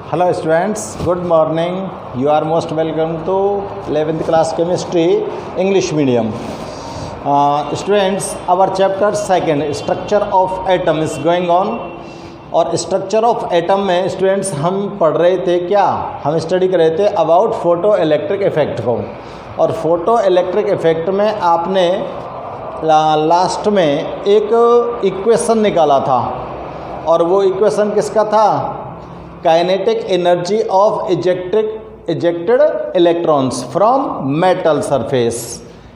Hello students, good morning. You are most welcome to 11th class chemistry English medium. Students, our chapter second structure of atom is going on. और structure of atom में students हम पढ़ रहे थे क्या, हम study कर रहे थे अबाउट फोटो इलेक्ट्रिक इफेक्ट को। और फोटो इलेक्ट्रिक इफेक्ट में आपने लास्ट में एक इक्वेशन निकाला था, और वो इक्वेशन किसका था? Kinetic energy of ejected electrons from metal surface.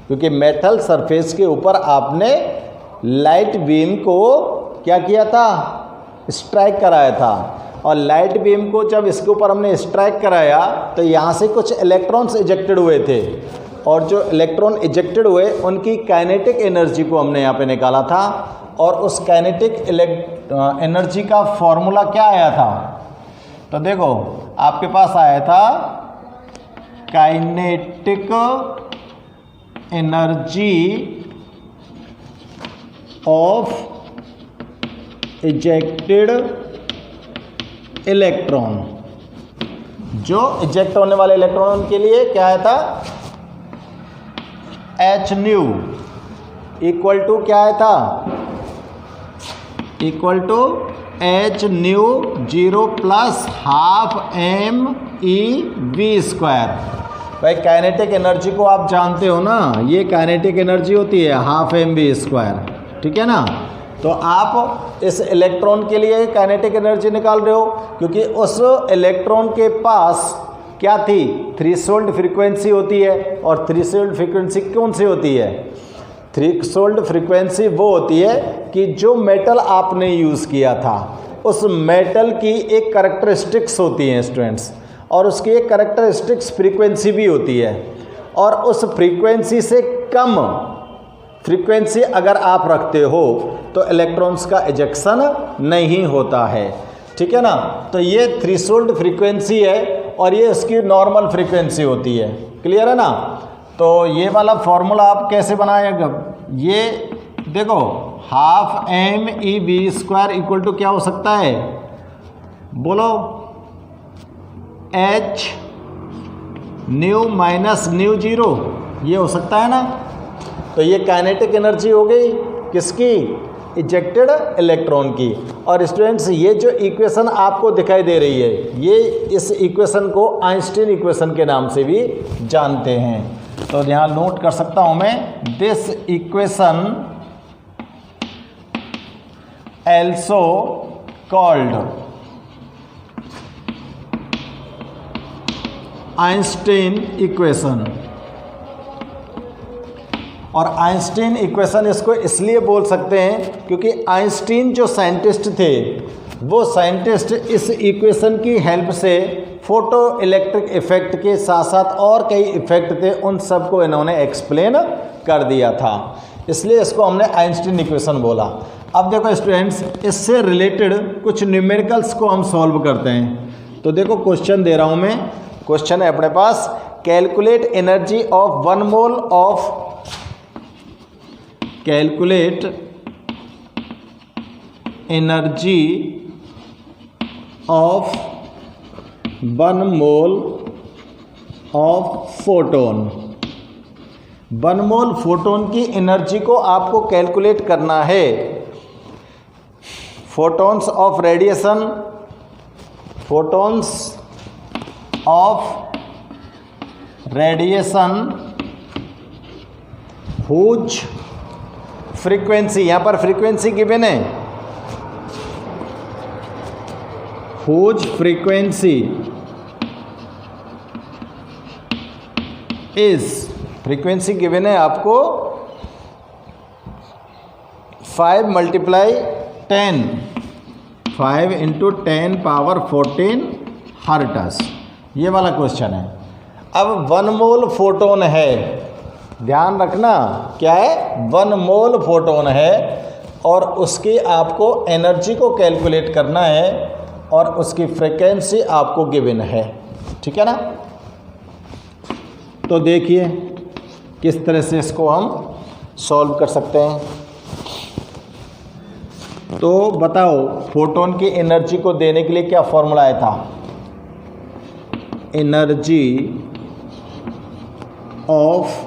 क्योंकि मेटल सरफेस के ऊपर आपने लाइट बीम को क्या किया था? स्ट्राइक कराया था। और लाइट बीम को जब इसके ऊपर हमने स्ट्राइक कराया तो यहाँ से कुछ इलेक्ट्रॉन्स इजेक्टेड हुए थे, और जो इलेक्ट्रॉन इजेक्टेड हुए उनकी काइनेटिक एनर्जी को हमने यहाँ पे निकाला था। और उस काइनेटिक एनर्जी का फॉर्मूला क्या आया था? तो देखो आपके पास आया था kinetic energy of ejected electron. जो इजेक्ट होने वाले इलेक्ट्रॉन के लिए क्या आया था? एच न्यू इक्वल टू क्या आया था? Equal to H nu 0 plus half M E V square. भाई काइनेटिक एनर्जी को आप जानते हो ना, ये काइनेटिक एनर्जी होती है हाफ एम वी स्क्वायर, ठीक है ना। तो आप इस इलेक्ट्रॉन के लिए काइनेटिक एनर्जी निकाल रहे हो, क्योंकि उस इलेक्ट्रॉन के पास क्या थी? थ्रेशोल्ड फ्रीक्वेंसी होती है। और थ्रेशोल्ड फ्रीक्वेंसी कौन सी होती है? थ्रेशोल्ड फ्रीक्वेंसी वो होती है कि जो मेटल आपने यूज़ किया था उस मेटल की एक करैक्टरिस्टिक्स होती हैं स्टूडेंट्स, और उसकी एक करैक्टरिस्टिक्स फ्रीक्वेंसी भी होती है। और उस फ्रीक्वेंसी से कम फ्रीक्वेंसी अगर आप रखते हो तो इलेक्ट्रॉन्स का इजेक्शन नहीं होता है, ठीक है ना। तो ये थ्रेशोल्ड फ्रीक्वेंसी है और ये उसकी नॉर्मल फ्रीक्वेंसी होती है। क्लियर है ना। तो ये वाला फॉर्मूला आप कैसे बनाएगा? ये देखो half M E V square equal to क्या हो सकता है? बोलो। एच न्यू माइनस न्यू 0, ये हो सकता है ना। तो ये काइनेटिक एनर्जी हो गई किसकी? इजेक्टेड इलेक्ट्रॉन की। और स्टूडेंट्स ये जो इक्वेशन आपको दिखाई दे रही है, ये इस इक्वेशन को आइंस्टीन इक्वेशन के नाम से भी जानते हैं। तो यहाँ नोट कर सकता हूँ मैं, this equation also called Einstein equation. और आइंस्टीन इक्वेशन इसको इसलिए बोल सकते हैं क्योंकि आइंस्टीन जो साइंटिस्ट थे वो साइंटिस्ट इस इक्वेशन की हेल्प से फोटो इलेक्ट्रिक इफेक्ट के साथ साथ और कई इफेक्ट थे, उन सब को इन्होंने एक्सप्लेन कर दिया था, इसलिए इसको हमने आइंस्टीन इक्वेशन बोला। अब देखो स्टूडेंट्स, इससे रिलेटेड कुछ न्यूमेरिकल्स को हम सॉल्व करते हैं। तो देखो क्वेश्चन दे रहा हूँ मैं, क्वेश्चन है अपने पास, calculate energy of 1 mole of calculate energy of 1 mole of photon. 1 mole photon की एनर्जी को आपको कैलकुलेट करना है। Photons of radiation, photons of radiation whose frequency, यहाँ पर फ्रीक्वेंसी गिवन है, whose frequency is, frequency given है आपको 5 × 10, 5 × 10 पावर 14 हर्ट्ज। ये वाला क्वेश्चन है। अब 1 मोल फोटोन है, ध्यान रखना क्या है? 1 मोल फोटोन है, और उसकी आपको एनर्जी को कैलकुलेट करना है, और उसकी फ्रीक्वेंसी आपको गिवन है, ठीक है ना। तो देखिए किस तरह से इसको हम सॉल्व कर सकते हैं। तो बताओ फोटोन की एनर्जी को देने के लिए क्या फॉर्मूला आया था? एनर्जी ऑफ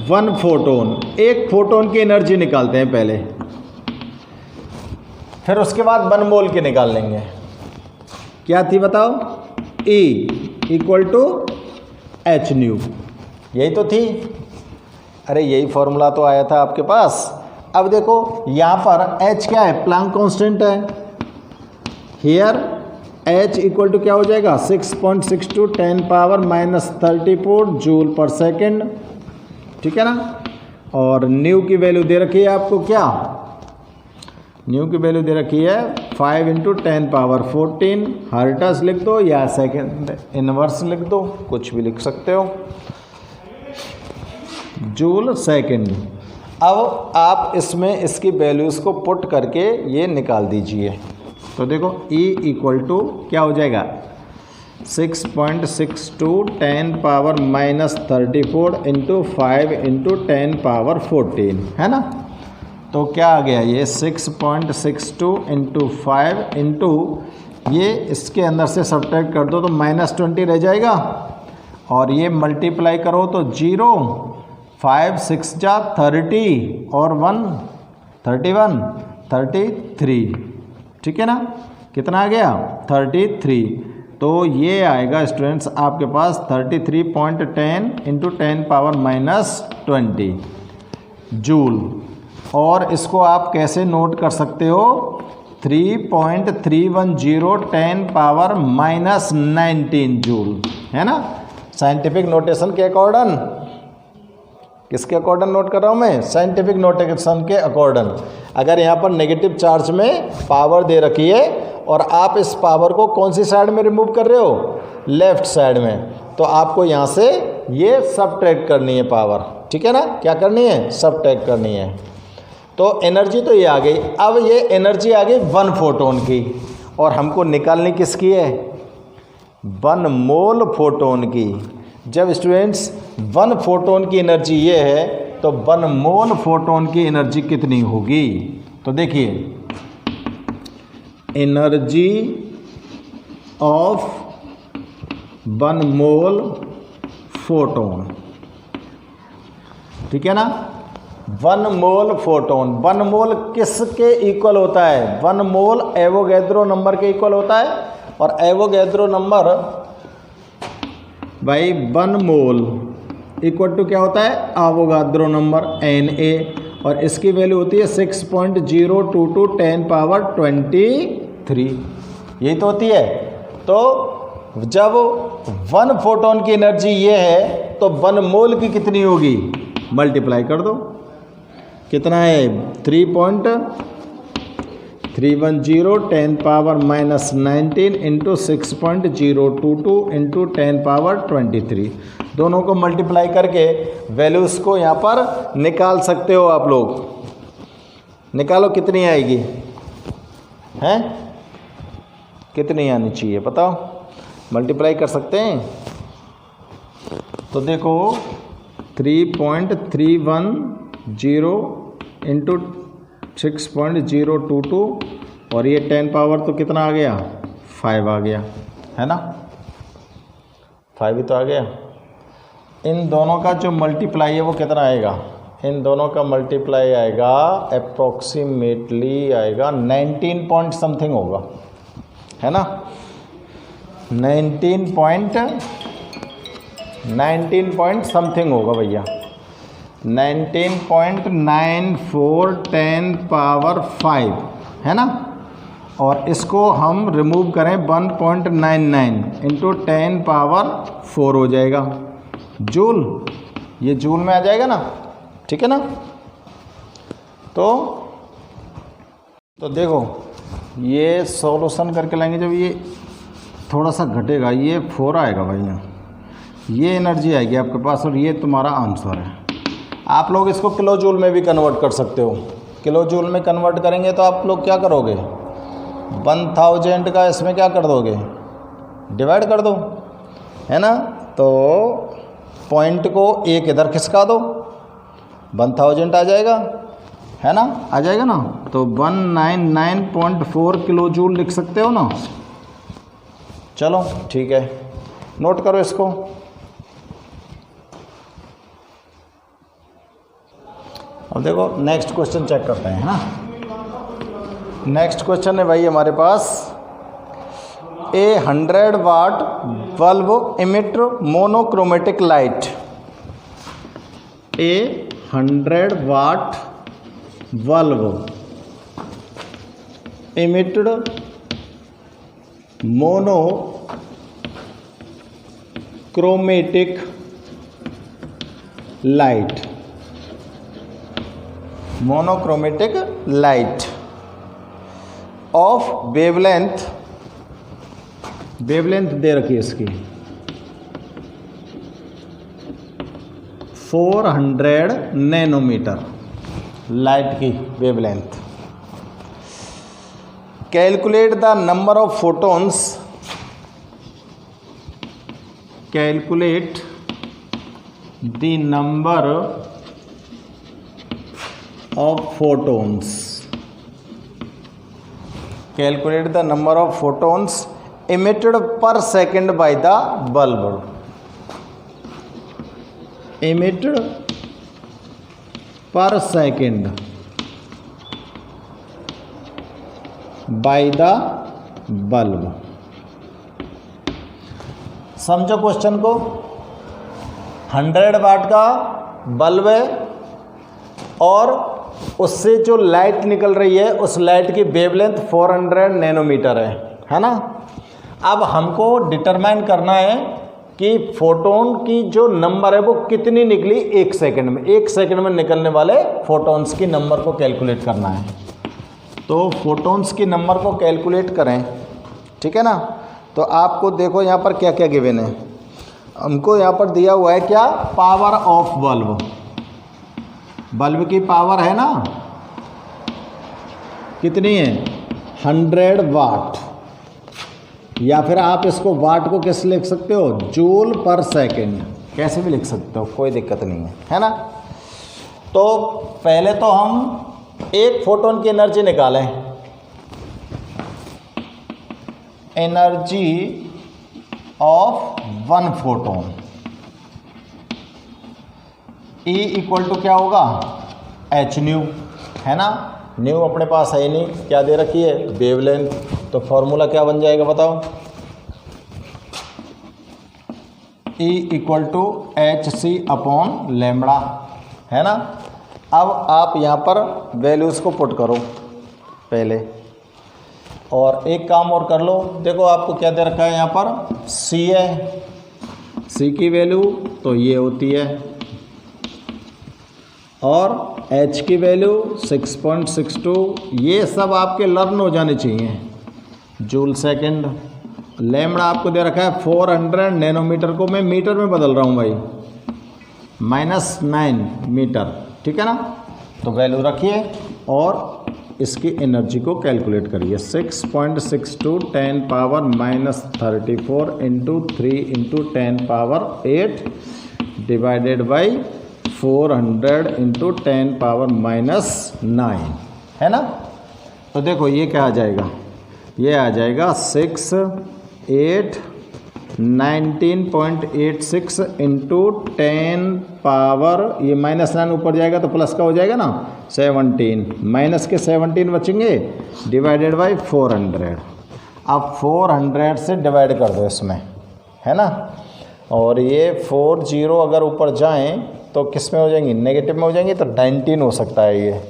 वन फोटोन, एक फोटोन की एनर्जी निकालते हैं पहले, फिर उसके बाद 1 मोल की निकाल लेंगे। क्या थी बताओ? E equal to H nu, यही तो थी। अरे यही फॉर्मूला तो आया था आपके पास। अब देखो यहाँ पर H क्या है? प्लैंक कांस्टेंट है। हियर H इक्वल टू क्या हो जाएगा? 6.62 10⁻³ जूल पर सेकेंड, ठीक है ना। और न्यू की वैल्यू दे रखी है आपको, क्या न्यू की वैल्यू दे रखी है 5 × 10⁻14। हर्ट्ज लिख दो या सेकेंड इनवर्स लिख दो, कुछ भी लिख सकते हो, जूल सेकेंड। अब आप इसमें इसकी वैल्यूज़ को पुट करके ये निकाल दीजिए। तो देखो E इक्वल टू क्या हो जाएगा? 6.62 10⁻³ × 5 × 10⁻14 है ना। तो क्या आ गया ये? 6.62 × 5 इंटू ये इसके अंदर से सब्ट्रैक्ट कर दो तो -20 रह जाएगा, और ये मल्टीप्लाई करो तो 0, 5 6 जा 30 और 1 31 33, ठीक है ना। कितना आ गया? 33। तो ये आएगा स्टूडेंट्स आपके पास 33.10 × 10⁻20 जूल। और इसको आप कैसे नोट कर सकते हो? 3.310 10⁻19 जूल, है ना। साइंटिफिक नोटेशन के अकॉर्डिंग, किसके अकॉर्डिंग नोट कर रहा हूँ मैं? साइंटिफिक नोटेशन के अकॉर्डिंग। अगर यहाँ पर नेगेटिव चार्ज में पावर दे रखी है और आप इस पावर को कौन सी साइड में रिमूव कर रहे हो? लेफ्ट साइड में, तो आपको यहाँ से ये सबट्रैक्ट करनी है पावर, ठीक है ना। क्या करनी है? सबट्रैक्ट करनी है। तो एनर्जी तो ये आ गई। अब ये एनर्जी आ गई 1 फोटोन की, और हमको निकालनी किसकी है? 1 मोल फोटोन की। जब स्टूडेंट्स 1 फोटोन की एनर्जी ये है तो 1 मोल फोटोन की एनर्जी कितनी होगी? तो देखिए, एनर्जी ऑफ 1 मोल फोटोन, ठीक है ना। 1 मोल फोटोन, 1 मोल किसके इक्वल होता है? 1 मोल एवोगैड्रो नंबर के इक्वल होता है। और एवोगैड्रो नंबर भाई 1 मोल इक्वल टू क्या होता है? एवोगाद्रो नंबर Na, और इसकी वैल्यू होती है 6.022 10⁻23, यही तो होती है। तो जब 1 फोटोन की एनर्जी ये है तो 1 मोल की कितनी होगी? मल्टीप्लाई कर दो, कितना है? 3.310 10⁻19 इंटू 6.022 इंटू 10⁻23। दोनों को मल्टीप्लाई करके वैल्यूज़ को यहाँ पर निकाल सकते हो आप लोग। निकालो कितनी आएगी, हैं? कितनी आनी चाहिए बताओ? मल्टीप्लाई कर सकते हैं। तो देखो 3.310 इंटू 6.022, और ये 10 पावर तो कितना आ गया? 5 आ गया, है ना। 5 ही तो आ गया। इन दोनों का जो मल्टीप्लाई है वो कितना आएगा? इन दोनों का मल्टीप्लाई आएगा अप्रॉक्सीमेटली आएगा 19 पॉइंट समथिंग होगा, है ना। 19 पॉइंट समथिंग होगा भैया, 19.9410⁵, है ना। और इसको हम रिमूव करें 1.99 इंटू 10⁻4 हो जाएगा जूल। ये जूल में आ जाएगा ना, ठीक है ना। तो देखो ये सॉल्यूशन करके लाएंगे, जब ये थोड़ा सा घटेगा ये 4 आएगा भैया, ये एनर्जी आएगी आपके पास, और ये तुम्हारा आंसर है। आप लोग इसको किलो जूल में भी कन्वर्ट कर सकते हो। किलो जूल में कन्वर्ट करेंगे तो आप लोग क्या करोगे? 1000 का इसमें क्या कर दोगे? डिवाइड कर दो, है ना। तो पॉइंट को एक इधर खिसका दो, 1000 आ जाएगा, है ना, आ जाएगा ना। तो 199.4 किलो जूल लिख सकते हो ना। चलो ठीक है, नोट करो इसको। अब देखो नेक्स्ट क्वेश्चन चेक करते हैं, है ना। नेक्स्ट क्वेश्चन है भाई हमारे पास, a 100 watt bulb emit monochromatic light. A 100 watt bulb emitted monochromatic light, monochromatic light of wavelength, wavelength दे रखी है इसकी 400 नैनोमीटर, लाइट की wavelength. Calculate the number of photons, calculate the number of photons, calculate the number of photons emitted per second by the bulb, emitted per second by the bulb। समझो question को, 100 वाट का bulb है और उससे जो light निकल रही है उस लाइट की वेवलेंथ 400 नैनोमीटर है ना। अब हमको डिटरमाइन करना है कि फोटोन की जो नंबर है वो कितनी निकली एक सेकंड में, एक सेकंड में निकलने वाले फोटोन्स की नंबर को कैलकुलेट करना है। तो फोटोन्स की नंबर को कैलकुलेट करें, ठीक है ना। तो आपको देखो यहाँ पर क्या क्या गिवन है, हमको यहाँ पर दिया हुआ है क्या, पावर ऑफ बल्ब, बल्ब की पावर है ना कितनी है 100 वाट, या फिर आप इसको वाट को कैसे लिख सकते हो, जूल पर सेकेंड, कैसे भी लिख सकते हो, कोई दिक्कत नहीं है ना। तो पहले तो हम एक फोटोन की एनर्जी निकालें, energy of one photon, E equal to क्या होगा, एच न्यू, है ना। न्यू अपने पास है ही नहीं, क्या दे रखी है, वेवलेंथ। तो फॉर्मूला क्या बन जाएगा बताओ, E equal to H C upon lambda, है ना। अब आप यहाँ पर वैल्यूज़ को पुट करो पहले, और एक काम और कर लो, देखो आपको क्या दे रखा है यहाँ पर, C है, C की वैल्यू तो ये होती है, और H की वैल्यू 6.62, ये सब आपके लर्न हो जाने चाहिए, जूल सेकंड। लैम्बडा आपको दे रखा है 400 नैनोमीटर को मैं मीटर में बदल रहा हूँ भाई, -9 मीटर, ठीक है ना। तो वैल्यू रखिए और इसकी एनर्जी को कैलकुलेट करिए, 6.62 10 power -34 into 3 into 10 power 8 divided by 400 into 10 power -9, है ना। तो देखो ये क्या आ जाएगा, ये आ जाएगा 6 8 19.86 इंटू 10 पावर, ये -9 ऊपर जाएगा तो प्लस का हो जाएगा ना 17, माइनस के 17 बचेंगे, डिवाइडेड बाई 400। अब 400 से डिवाइड कर दो इसमें, है ना। और ये 40 अगर ऊपर जाएं तो किस में हो जाएंगी, नेगेटिव में हो जाएंगी, तो 19 हो सकता है ये।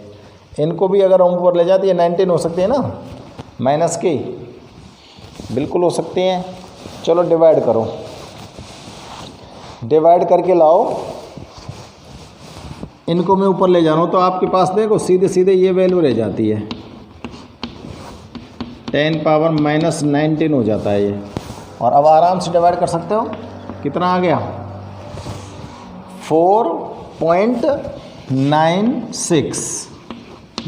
इनको भी अगर हम ऊपर ले जाते हैं 19 हो सकती है ना, माइनस की बिल्कुल हो सकती हैं। चलो डिवाइड करो, डिवाइड करके लाओ, इनको मैं ऊपर ले जा रहा हूँ तो आपके पास देखो सीधे सीधे ये वैल्यू रह जाती है, 10 पावर -19 हो जाता है ये। और अब आराम से डिवाइड कर सकते हो, कितना आ गया 4.96,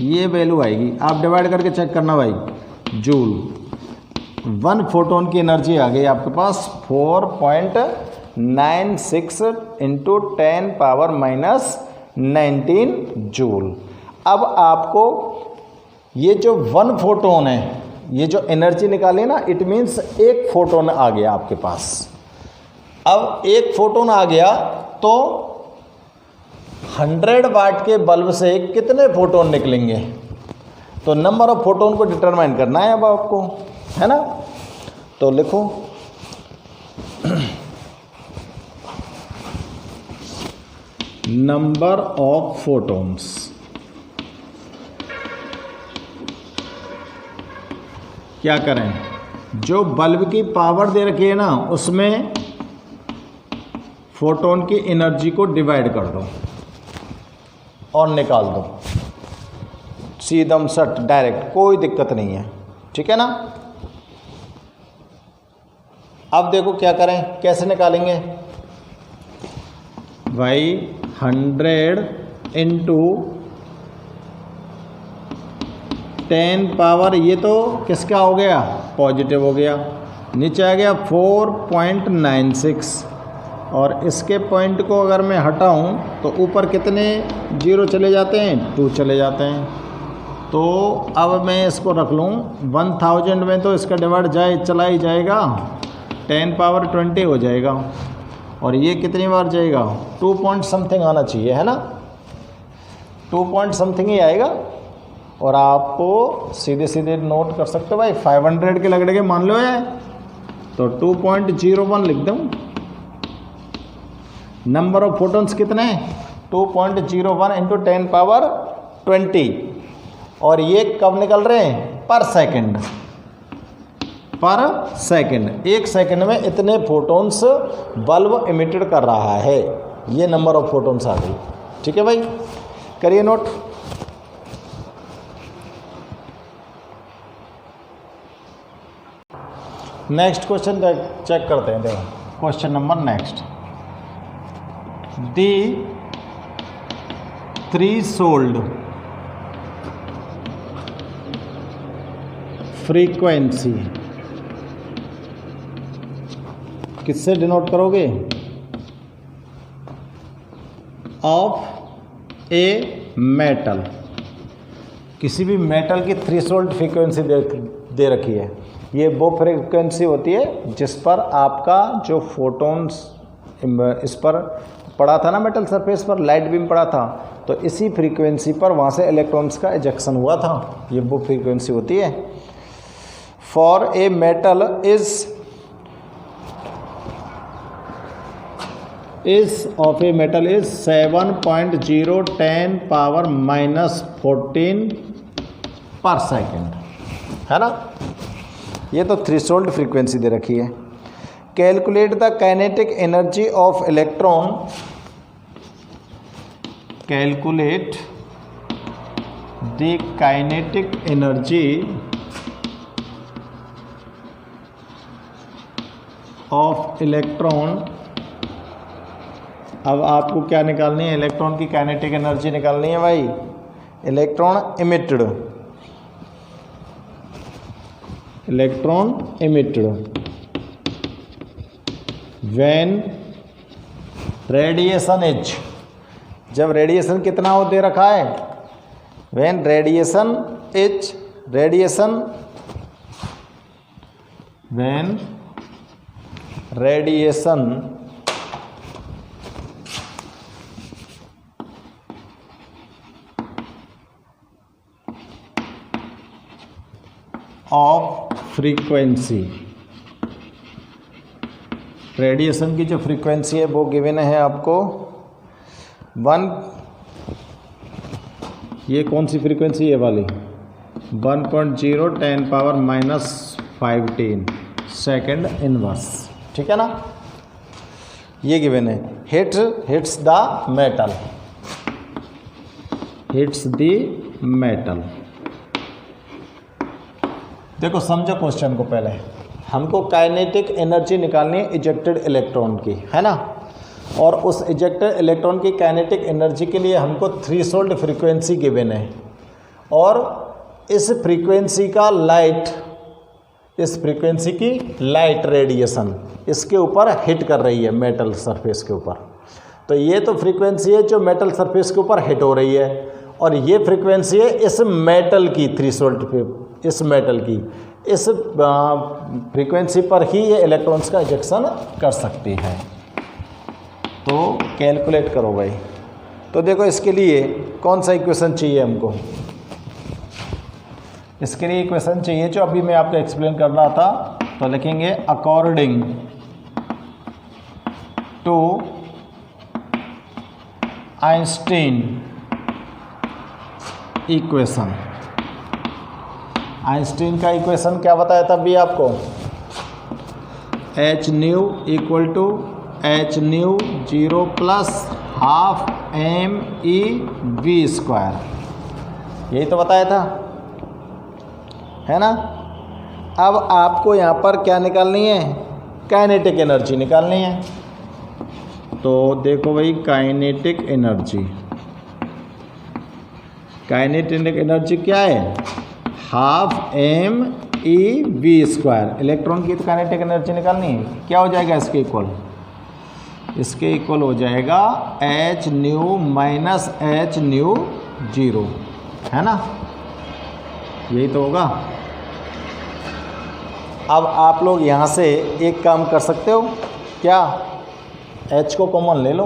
ये वैल्यू आएगी। आप डिवाइड करके चेक करना भाई, जूल, वन फोटोन की एनर्जी आ गई आपके पास 4.96 इंटू 10 पावर -19 जूल। अब आपको ये जो वन फोटोन है, ये जो एनर्जी निकाली ना, इट मीन्स एक फोटोन आ गया आपके पास, अब एक फोटोन आ गया तो 100 वाट के बल्ब से कितने फोटोन निकलेंगे, तो नंबर ऑफ फोटोन को डिटरमाइन करना है अब आपको, है ना। तो लिखो नंबर ऑफ फोटोन्स, क्या करें, जो बल्ब की पावर दे रखी है ना उसमें फोटोन की एनर्जी को डिवाइड कर दो और निकाल दो, सीधम सट डायरेक्ट, कोई दिक्कत नहीं है, ठीक है ना। अब देखो क्या करें, कैसे निकालेंगे भाई, 100 इंटू 10 पावर, ये तो किसका हो गया, पॉजिटिव हो गया, नीचे आ गया 4.96, और इसके पॉइंट को अगर मैं हटाऊं तो ऊपर कितने जीरो चले जाते हैं, 2 चले जाते हैं। तो अब मैं इसको रख लूँ 1000 में, तो इसका डिवाइड चला ही जाएगा, 10 पावर 20 हो जाएगा, और ये कितनी बार जाएगा, 2 पॉइंट समथिंग आना चाहिए, है ना, 2 पॉइंट समथिंग ही आएगा। और आपको सीधे सीधे नोट कर सकते हो भाई, 500 के लगड़े के मान लो है, तो 2.01 लिख दूँ। नंबर ऑफ फोटोन्स कितने, 2.01 इंटू 10 पावर 20, और ये कब निकल रहे हैं, पर सेकंड, पर सेकंड, 1 सेकंड में इतने फोटोन्स बल्ब इमिटेड कर रहा है, ये नंबर ऑफ फोटोन्स आ गई, ठीक है भाई, करिए नोट। नेक्स्ट क्वेश्चन चेक करते हैं, देखो क्वेश्चन नंबर नेक्स्ट, दी थ्रीशोल्ड फ्रीक्वेंसी किससे डिनोट करोगे, ऑफ ए मेटल, किसी भी मेटल की थ्रीशोल्ड फ्रीक्वेंसी दे रखी है, ये वो फ्रीक्वेंसी होती है जिस पर आपका जो फोटोन्स, इस पर पड़ा था ना मेटल सरफेस पर, लाइट बीम पड़ा था, तो इसी फ्रीक्वेंसी पर वहाँ से इलेक्ट्रॉन्स का इजेक्शन हुआ था, ये वो फ्रीक्वेंसी होती है। For a metal is of a metal is 7.010 power -14 पर सेकेंड, है ना, ये तो थ्रेशोल्ड फ्रीक्वेंसी दे रखी है। Calculate the kinetic energy of electron, calculate the kinetic energy of electron. अब आपको क्या निकालनी है, इलेक्ट्रॉन की काइनेटिक एनर्जी निकालनी है भाई। Electron emitted, electron emitted when radiation is, जब रेडिएशन कितना हो दे रखा है, when radiation is, when radiation of frequency, radiation की जो फ्रीक्वेंसी है वो गिवन है आपको 1, ये कौन सी फ्रीक्वेंसी है वाली, 1.010 पावर -15 सेकेंड इनवर्स, ठीक है ना, ये गिवन है। Hits the metal, hits the metal. देखो समझो क्वेश्चन को, पहले हमको काइनेटिक एनर्जी निकालनी है इजेक्टेड इलेक्ट्रॉन की, है ना, और उस इजेक्टेड इलेक्ट्रॉन की काइनेटिक एनर्जी के लिए हमको थ्रेशोल्ड फ्रीक्वेंसी गिवन है, और इस फ्रीक्वेंसी का लाइट, इस फ्रीक्वेंसी की लाइट रेडिएशन इसके ऊपर हिट कर रही है मेटल सरफेस के ऊपर। तो ये तो फ्रीक्वेंसी है जो मेटल सरफेस के ऊपर हिट हो रही है, और ये फ्रीक्वेंसी है इस मेटल की, थ्रेशोल्ड इस मेटल की, इस फ्रीक्वेंसी पर ही ये इलेक्ट्रॉन्स का इजेक्शन कर सकती है। तो कैलकुलेट करो भाई। तो देखो इसके लिए कौन सा इक्वेशन चाहिए हमको, इसके लिए इक्वेशन चाहिए जो अभी मैं आपको एक्सप्लेन कर रहा था। तो लिखेंगे according to Einstein equation. Einstein का इक्वेशन क्या बताया था अभी आपको, H nu equal to H nu 0 plus half M E V square, यही तो बताया था, है ना। अब आपको यहाँ पर क्या निकालनी है, काइनेटिक एनर्जी निकालनी है। तो देखो भाई काइनेटिक एनर्जी, काइनेटिक एनर्जी क्या है, half M E V square. Electron की तो काइनेटिक एनर्जी निकालनी है, क्या हो जाएगा इसके इक्वल, इसके इक्वल हो जाएगा H new minus H nu 0, है ना, यही तो होगा। अब आप लोग यहाँ से एक काम कर सकते हो, क्या, h को कॉमन ले लो,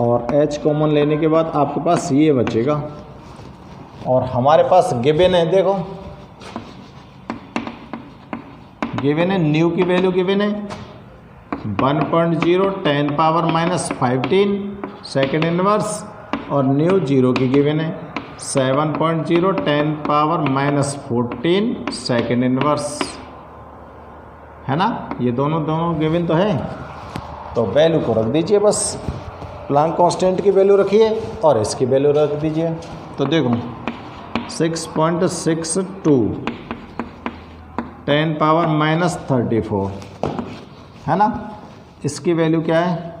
और h कॉमन लेने के बाद आपके पास ये बचेगा, और हमारे पास गिवन है, देखो गिवन है, न्यू की वैल्यू गिवन है 1.0 10 पावर माइनस 15 सेकेंड इनवर्स, और न्यू 0 की गिवन है 7.0 10 पावर माइनस 14 सेकेंड इनवर्स, है ना। ये दोनों गिवन तो है, तो वैल्यू को रख दीजिए, बस प्लैंक कांस्टेंट की वैल्यू रखिए और इसकी वैल्यू रख दीजिए। तो देखो 6.62 10 पावर माइनस 34, है ना। इसकी वैल्यू क्या है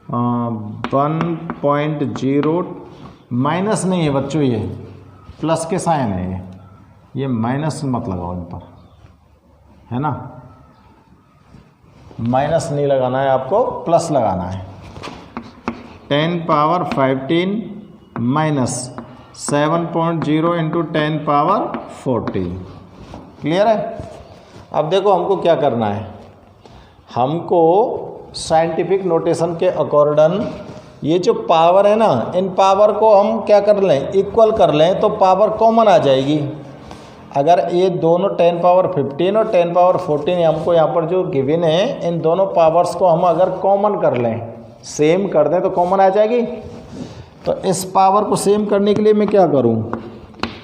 1.0, माइनस नहीं है बच्चों, ये प्लस के साइन है, ये माइनस मत लगाओ इन पर, है ना, माइनस नहीं लगाना है आपको, प्लस लगाना है। 10 power 15 minus 7.0 into 10 power 14, clear है। अब देखो हमको क्या करना है, हमको साइंटिफिक नोटेशन के अकॉर्डिंग ये जो पावर है ना, इन पावर को हम क्या कर लें, इक्वल कर लें, तो पावर कॉमन आ जाएगी। अगर ये दोनों 10 पावर 15 और 10 पावर 14 हमको यहाँ पर जो गिवन है, इन दोनों पावर्स को हम अगर कॉमन कर लें, सेम कर दें, तो कॉमन आ जाएगी। तो इस पावर को सेम करने के लिए मैं क्या करूँ,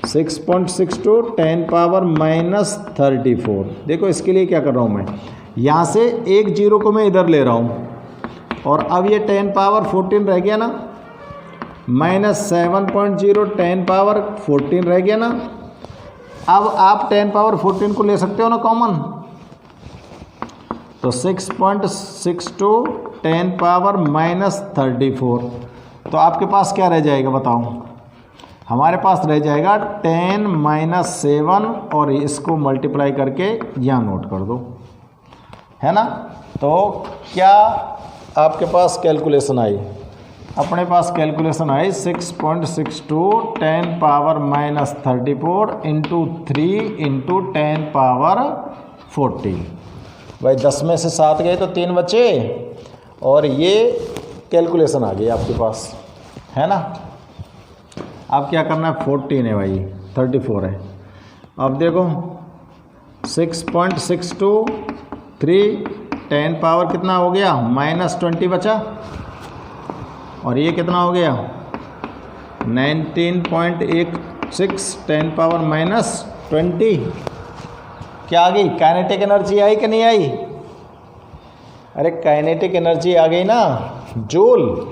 6.62 10 पावर माइनस 34, देखो इसके लिए क्या कर रहा हूँ मैं, यहाँ से एक जीरो को मैं इधर ले रहा हूँ, और अब ये 10 पावर 14 रह गया ना, माइनस 7.0 10 पावर 14 रह गया ना। अब आप 10 पावर 14 को ले सकते हो ना कॉमन, तो 6.62 10 पावर माइनस 34, तो आपके पास क्या रह जाएगा बताओ, हमारे पास रह जाएगा 10 माइनस 7, और इसको मल्टीप्लाई करके यहाँ नोट कर दो, है ना। तो क्या आपके पास कैलकुलेशन आई, अपने पास कैलकुलेशन आई 6.62 10 power minus 34 into 3 into 10 power 14। भाई 10 में से 7 गए तो 3 बचे, और ये कैलकुलेशन आ गई आपके पास, है ना। अब क्या करना है, 14 है भाई, 34 है। अब देखो 6.62 3 10 पावर कितना हो गया, माइनस 20 बचा, और ये कितना हो गया 19.86 10 पावर माइनस 20। क्या आ गई, काइनेटिक एनर्जी आई कि नहीं आई, अरे काइनेटिक एनर्जी आ गई ना, जूल।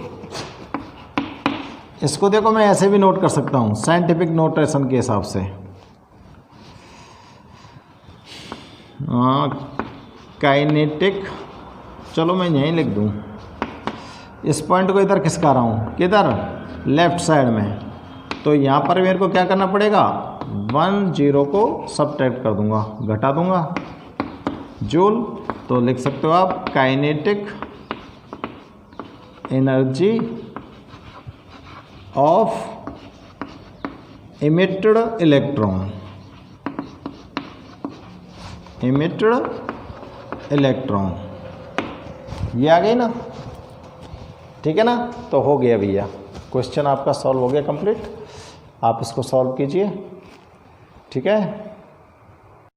इसको देखो मैं ऐसे भी नोट कर सकता हूँ साइंटिफिक नोटेशन के हिसाब से, काइनेटिक, चलो मैं यहीं लिख दूँ, इस पॉइंट को इधर खिसका रहा हूँ, किधर, लेफ्ट साइड में। तो यहाँ पर मेरे को क्या करना पड़ेगा, 1 0 को सबट्रैक्ट कर दूंगा, घटा दूंगा, जूल। तो लिख सकते हो आप kinetic energy of emitted electron, emitted electron, ये आ गई ना, ठीक है ना। तो हो गया भैया, क्वेश्चन आपका सॉल्व हो गया कंप्लीट। आप इसको सॉल्व कीजिए, ठीक है।